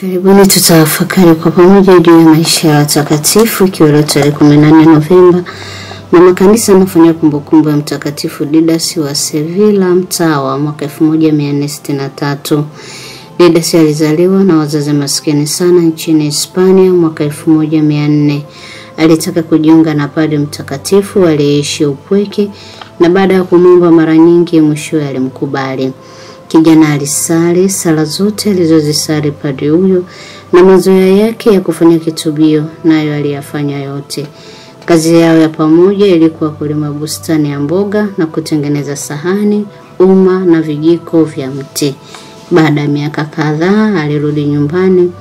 Karibuni tutafakari kwa pamoja juu ya maisha ya watakatifu, ikiwa leo tarehe 18 Novemba. Mama Kanisa anafanya kumbukumbu ya Mtakatifu Didas wa Sevilla, mtawa, mwaka 1463. Didas alizaliwa na wazazi maskini sana nchini Hispania mwaka 1400. Alitaka kujiunga na padre mtakatifu aliyeishi upweke, na baada ya kumwomba mara nyingi mwishowe alimkubali. Kijana alisali sala zote alizozisali padri huyo, na mazoea yake ya kufanya kitubio nayo aliyafanya yote. Kazi yao ya pamoja ilikuwa kulima bustani ya mboga na kutengeneza sahani, uma na vijiko vya mti. Baada ya miaka kadhaa alirudi nyumbani,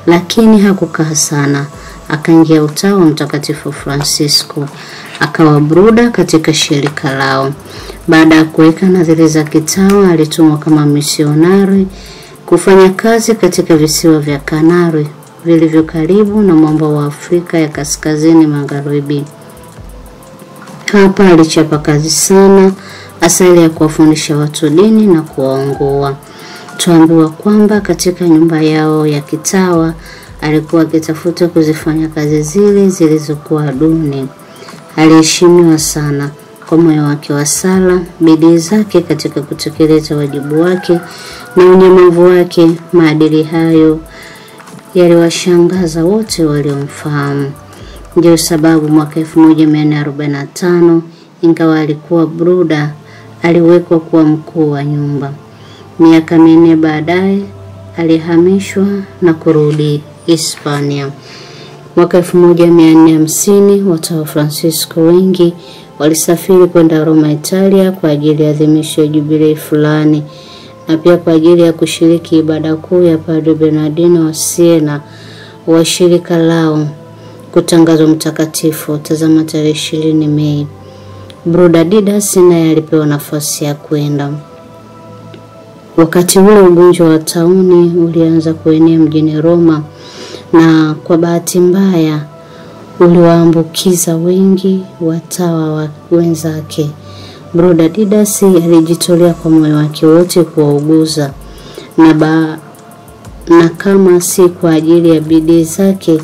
lakini hakukaa sana. Akaingia utawa Mtakatifu Francisco, akawa bruda katika shirika lao. Baada ya kuweka nadhiri za kitawa, alitumwa kama misionari kufanya kazi katika visiwa vya Kanari vilivyo karibu na mwambao wa Afrika ya kaskazini magharibi. Hapa alichapa kazi sana, asali ya kuwafundisha watu dini na kuwaongoa. Tuambiwa kwamba katika nyumba yao ya kitawa alikuwa akitafuta kuzifanya kazi zile zilizokuwa duni. Aliheshimiwa sana kwa moyo wake wa sala, bidii zake katika kutekeleza wajibu wake na unyamavu wake. Maadili hayo yaliwashangaza wote waliomfahamu. Ndio sababu mwaka 1445, ingawa alikuwa bruda, aliwekwa kuwa mkuu wa nyumba. Miaka 4 baadaye alihamishwa na kurudi Hispania. Mwaka 1450 watawa Francisco wengi walisafiri kwenda Roma, Italia kwa ajili ya adhimisho ya jubilei fulani, na pia kwa ajili ya kushiriki ibada kuu ya Padre Bernardino wa Siena wa shirika lao kutangazwa mtakatifu. Tazama tarehe 20 Mei. Bruda Didas naye alipewa nafasi ya kwenda. Wakati ule ugonjwa wa tauni ulianza kuenea mjini Roma, na kwa bahati mbaya uliwaambukiza wengi watawa wenzake. Bruda Didas alijitolea kwa moyo wake wote kuwauguza, na kama si kwa ajili ya bidii zake,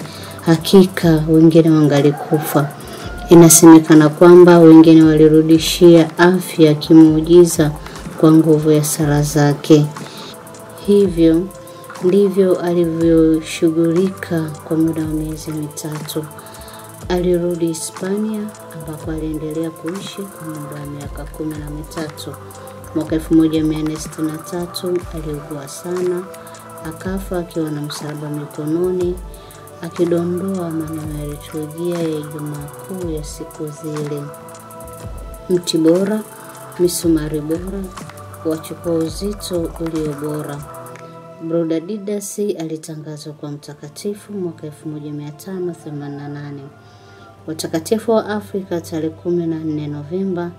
hakika wengine wangalikufa. Inasemekana kwamba wengine walirudishia afya kimuujiza kwa nguvu ya sala zake. Hivyo ndivyo alivyoshughulika kwa muda wa miezi 3. Alirudi Hispania ambako aliendelea kuishi kwa muda wa miaka 13. Mwaka 1463 aliugua sana, akafa akiwa na msalaba mikononi, akidondoa maneno ya liturujia ya Ijumaa Kuu ya siku zile: mti bora, misumari bora, wachukua uzito ulio bora. Bruda Didas alitangazwa kwa mtakatifu mwaka 1588. Watakatifu wa Afrika tarehe 14 Novemba: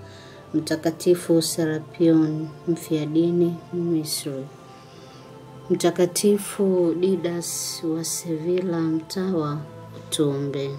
Mtakatifu Serapion, mfiadini Misri; Mtakatifu Didas wa Sevilla, mtawa, tuombe.